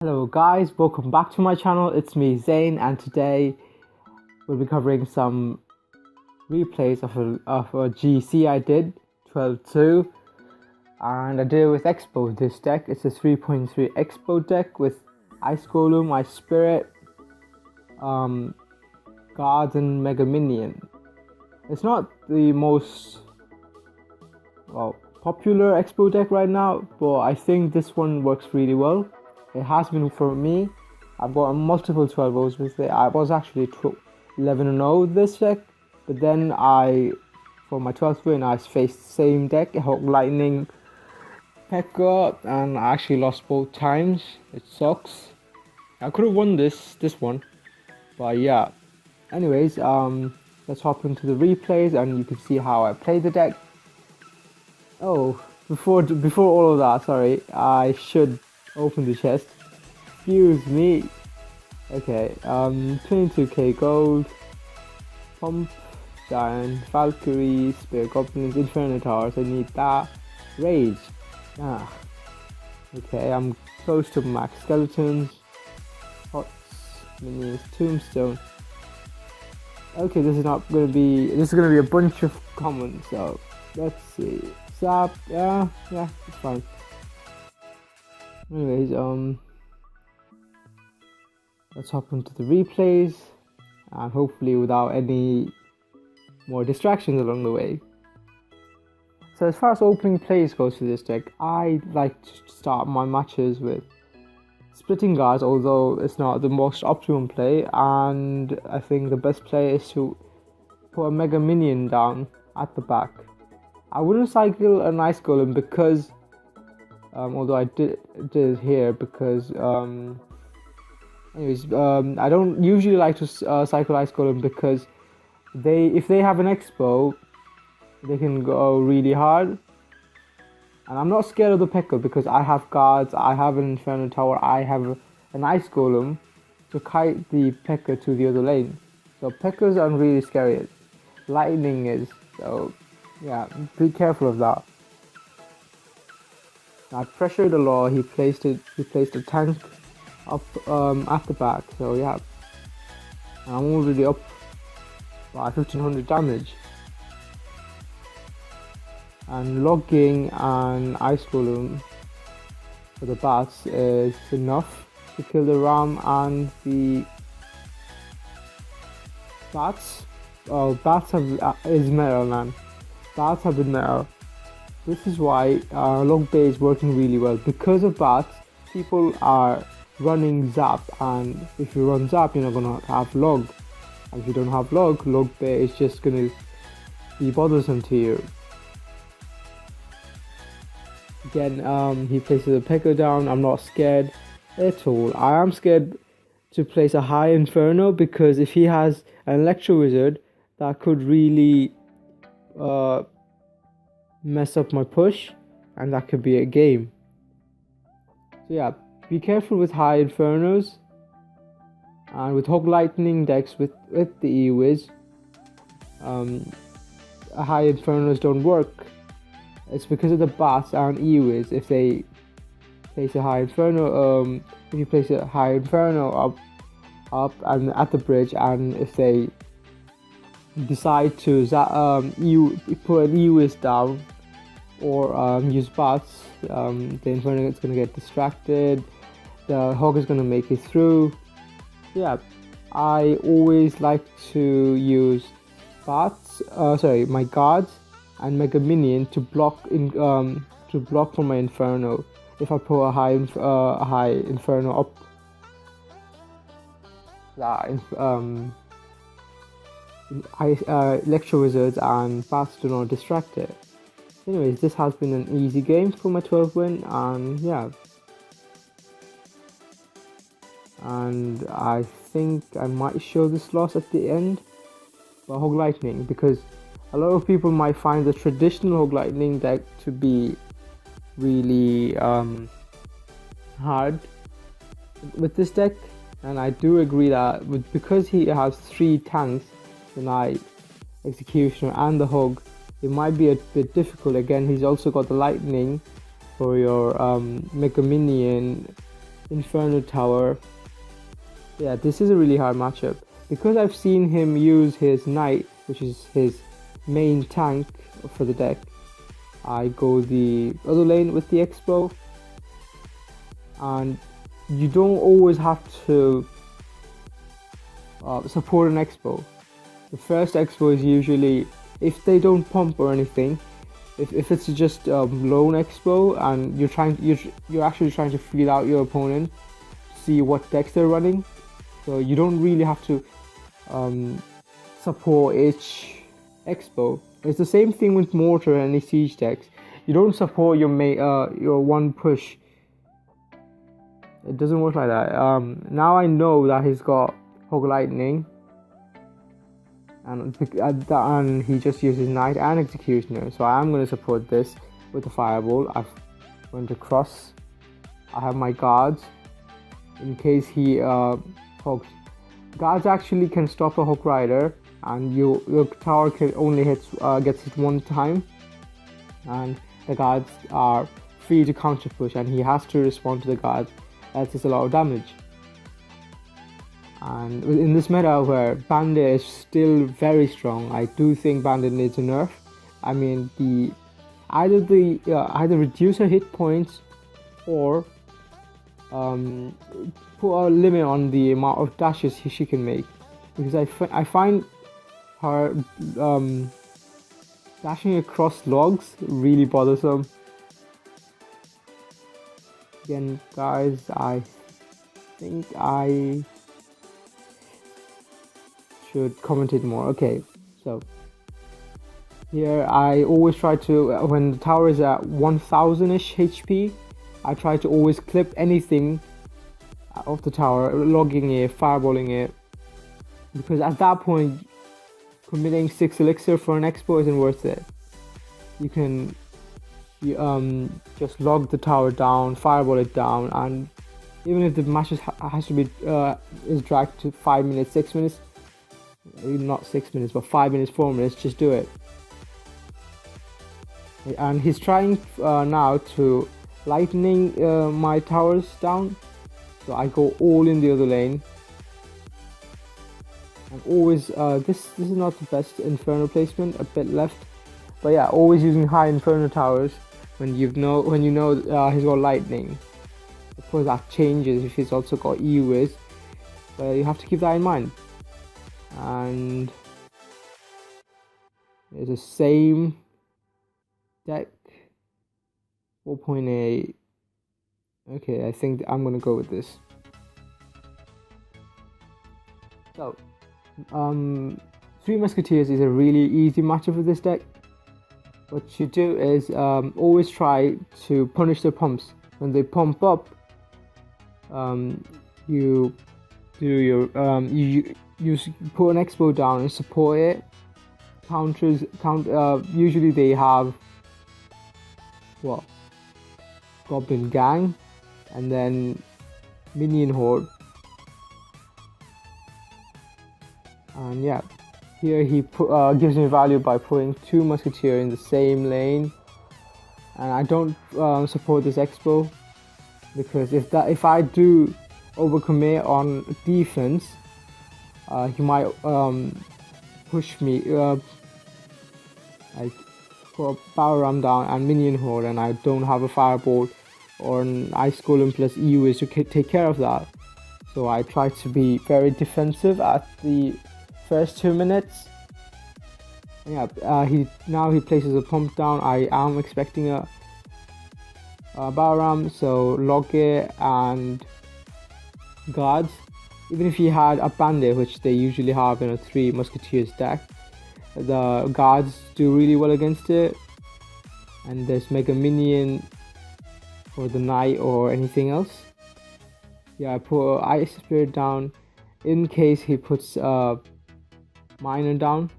Hello guys, welcome back to my channel. It's me Zane, and today we'll be covering some replays of a GC I did 12-2, and I did it with Expo. This deck, it's a 3.3 Expo deck with Ice Golem, Ice Spirit, Guards and Mega Minion. It's not the most popular Expo deck right now, but I think this one works really well. It has been for me. I've got multiple 12-0s with it. I was actually 11-0 this deck, but then for my 12th win, I faced the same deck, Hog Lightning, Pekka, and I actually lost both times. It sucks. I could have won this one, but yeah. Anyways, let's hop into the replays, and you can see how I play the deck. Oh, before all of that, sorry, I should open the chest. Excuse me. Okay, 22k gold, Pump, Giant, Valkyrie, Spear Goblins, Inferno Towers. I need that. Rage. Okay, I'm close to max skeletons, pots, minions, tombstone. Okay, this is gonna be a bunch of commons. So let's see. Zap. Yeah, it's fine. Anyways, let's hop into the replays, and hopefully without any more distractions along the way. So as far as opening plays goes for this deck, I like to start my matches with splitting guards, although it's not the most optimum play, and I think the best play is to put a Mega Minion down at the back. I wouldn't cycle an Ice Golem because although I did it here because I don't usually like to cycle Ice Golem because if they have an Expo, they can go really hard, and I'm not scared of the Pekka because I have guards, I have an Inferno Tower, I have an Ice Golem to kite the Pekka to the other lane. So Pekkas aren't really scary. Lightning is, so yeah, be careful of that. I pressured a lot. He placed a tank up at the back. So yeah, I'm already up by 1500 damage. And logging and Ice Golem for the bats is enough to kill the ram and the bats. Oh, bats is meta, man. Bats have been meta. This is why log bay is working really well. Because of bats, people are running zap, and if you run zap, you're not gonna have log. And if you don't have log bay is just gonna be bothersome to you. Again, he places a Pekka down. I'm not scared at all. I am scared to place a high Inferno because if he has an Electro Wizard, that could really mess up my push, and that could be a game. So yeah, be careful with high Infernos, and with Hog Lightning decks with the E-Wiz, high Infernos don't work. It's because of the bats and E-Wiz. If they place a high Inferno, if you place a high Inferno up and at the bridge, and if they decide to put an E-Wiz down or use bats, the Inferno is going to get distracted, the Hog is going to make it through. Yeah, I always like to use my guards and Mega Minion to block from my Inferno if I put a high Inferno up. Electro Wizards and bats do not distract it. Anyways, this has been an easy game for my 12th win, and yeah. And I think I might show this loss at the end for Hog Lightning, because a lot of people might find the traditional Hog Lightning deck to be really hard with this deck, and I do agree that because he has 3 tanks, the Knight, Executioner and the Hog, it might be a bit difficult. Again, he's also got the Lightning for your Mega Minion Inferno Tower. Yeah, this is a really hard matchup. Because I've seen him use his Knight, which is his main tank for the deck, I go the other lane with the Expo. And you don't always have to support an Expo. The first Expo is usually, if they don't pump or anything, if it's just a lone Expo and you're actually trying to feel out your opponent, see what decks they're running, so you don't really have to support each Expo. It's the same thing with Mortar and any siege decks. You don't support your one push. It doesn't work like that. Now I know that he's got Hog Lightning, and he just uses Knight and Executioner. So I am going to support this with the Fireball. I've went across. I have my guards in case he hogs. Guards actually can stop a Hog Rider, and your tower only gets hit one time, and the guards are free to counter push, and he has to respond to the guards. That is a lot of damage. And in this meta where Bandit is still very strong, I do think Bandit needs a nerf. I mean, either reduce her hit points or put a limit on the amount of dashes she can make, because I find her dashing across logs really bothersome. Again, guys, I think I should commentate more. Okay, so here I always try to, when the tower is at 1000-ish HP, I try to always clip anything off the tower, logging it, fireballing it, because at that point committing 6 elixir for an Expo isn't worth it. You can just log the tower down, fireball it down, and even if the match has to be is dragged to 5 minutes, 6 minutes, not 6 minutes, but 5 minutes, 4 minutes, just do it. And he's trying now to lightning my towers down, so I go all in the other lane. And always, this is not the best Inferno placement, a bit left, but yeah, always using high Inferno towers when you know he's got lightning. Of course that changes if he's also got E-Wiz, but you have to keep that in mind. And it's the same deck, 4.8. Okay, I think I'm gonna go with this. So, Three Musketeers is a really easy matchup for this deck. What you do is always try to punish their pumps. When they pump up, you do your you put an Expo down and support it. Usually they have Goblin Gang, and then Minion Horde, and yeah, here he gives me value by putting 2 Musketeer in the same lane. And I don't support this Expo, because if I do overcommit on defense, he might push me, like put a Power Ram down and Minion Horde, and I don't have a Fireball or an Ice Golem plus E-Wiz to take care of that. So I try to be very defensive at the first 2 minutes. And yeah, he places a pump down. I am expecting a Power Ram, so log it and guards. Even if he had a Bandit, which they usually have in a 3 Musketeers deck, the guards do really well against it. And there's Mega Minion for the Knight or anything else. Yeah, I put Ice Spirit down in case he puts Miner down.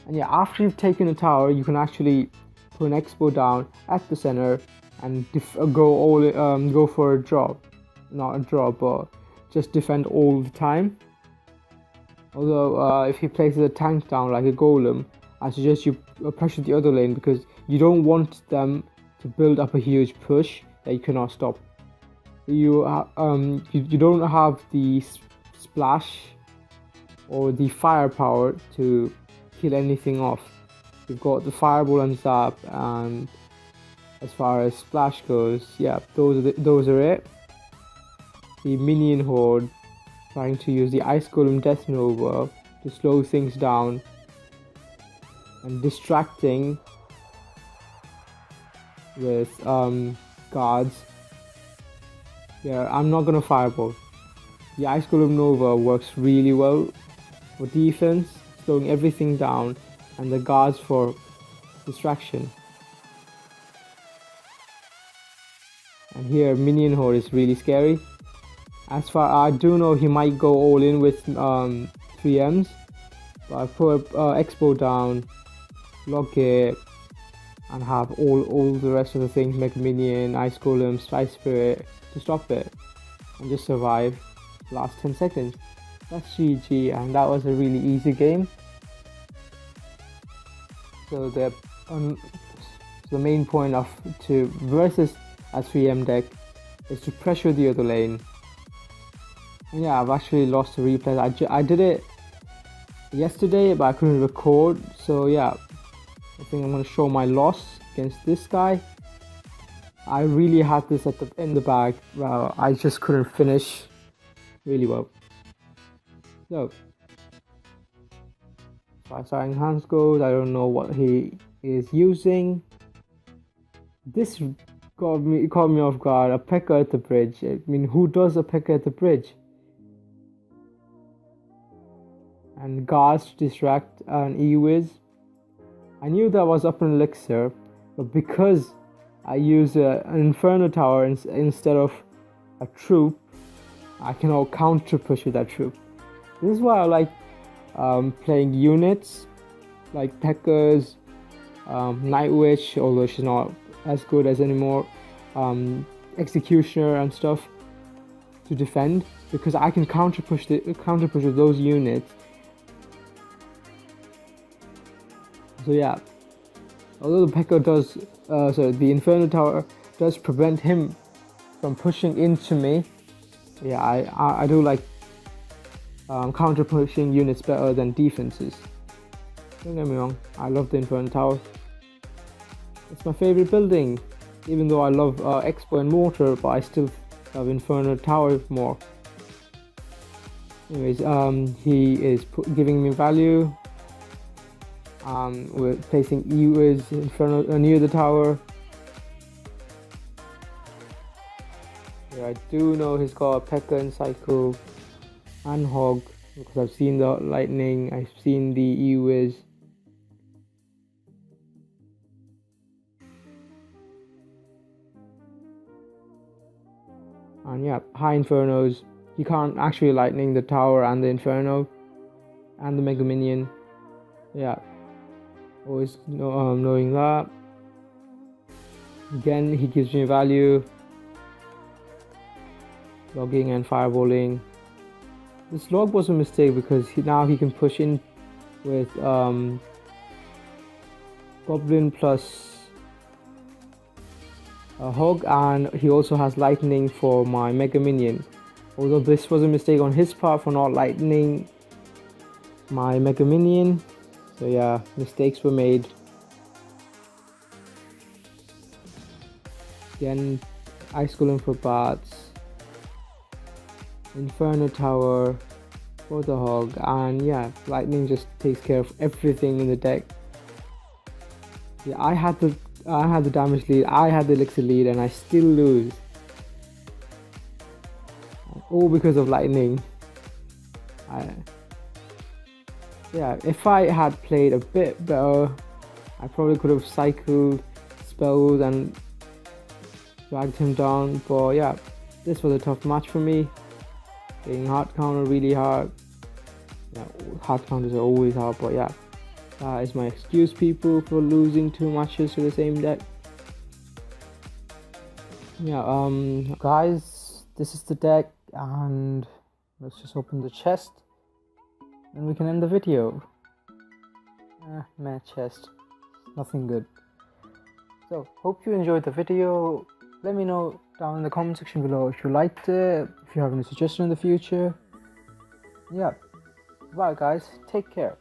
And yeah, after you've taken a tower, you can actually put an Expo down at the center and go for a draw. Not a draw, but just defend all the time. Although if he places a tank down like a Golem, I suggest you pressure the other lane, because you don't want them to build up a huge push that you cannot stop. you don't have the splash or the firepower to kill anything off. You've got the fireball and zap, and as far as splash goes, yeah, those are it. The minion horde trying to use the Ice Golem Death Nova to slow things down and distracting with guards. Yeah, I'm not gonna fireball. The Ice Golem Nova works really well for defense, slowing everything down, and the guards for distraction. And here minion horde is really scary. As far I do know, he might go all in with 3Ms, but I put Expo down, lock it, and have all the rest of the things, Mega Minion, Ice Golem, Spice Spirit, to stop it and just survive the last 10 seconds. That's GG, and that was a really easy game. So the main point of to versus a 3M deck is to pressure the other lane. And yeah, I've actually lost the replay. I did it yesterday, but I couldn't record. So yeah, I think I'm gonna show my loss against this guy. I really had this in the bag. Well, I just couldn't finish really well. So, as far as enhanced goes, I don't know what he is using. This caught me off guard. A Pekka at the bridge. I mean, who does a Pekka at the bridge? And guards to distract an E-Wiz. I knew that was up an elixir, but because I use an Inferno Tower instead of a troop, I can all counter push with that troop. This is why I like playing units like Pekka's, Night Witch, although she's not as good as anymore, Executioner and stuff to defend, because I can counter push with those units. So yeah, although the Pekka does, the Inferno Tower does prevent him from pushing into me. Yeah, I do like counter pushing units better than defenses. Don't get me wrong, I love the Inferno Tower. It's my favorite building, even though I love Expo and Mortar, but I still love Inferno Tower more. Anyways, he is giving me value. We're placing E-Wiz Inferno near the tower. Yeah, I do know he's got Pekka and Psycho and Hog, because I've seen the Lightning, I've seen the E-Wiz. And yeah, high Infernos. You can't actually Lightning the tower and the Inferno and the Mega Minion. Yeah, always knowing that. Again, he gives me value. Logging and fireballing. This log was a mistake because now he can push in with Goblin plus Hog, and he also has Lightning for my Mega Minion. Although this was a mistake on his part for not Lightning my Mega Minion. So yeah, mistakes were made. Again, Ice Golem for bats, Inferno Tower for the Hog, and yeah, Lightning just takes care of everything in the deck. Yeah, I had the damage lead, I had the elixir lead, and I still lose. All because of Lightning. Yeah, if I had played a bit better, I probably could have cycled spells and dragged him down. But yeah, this was a tough match for me. Getting hard counter really hard. Yeah, hard counters are always hard, but yeah, that is my excuse, people, for losing 2 matches to the same deck. Yeah, guys, this is the deck, and let's just open the chest and we can end the video. Meh chest, nothing good. So hope you enjoyed the video. Let me know down in the comment section below if you liked it, if you have any suggestions in the future. Yeah. Bye guys, take care.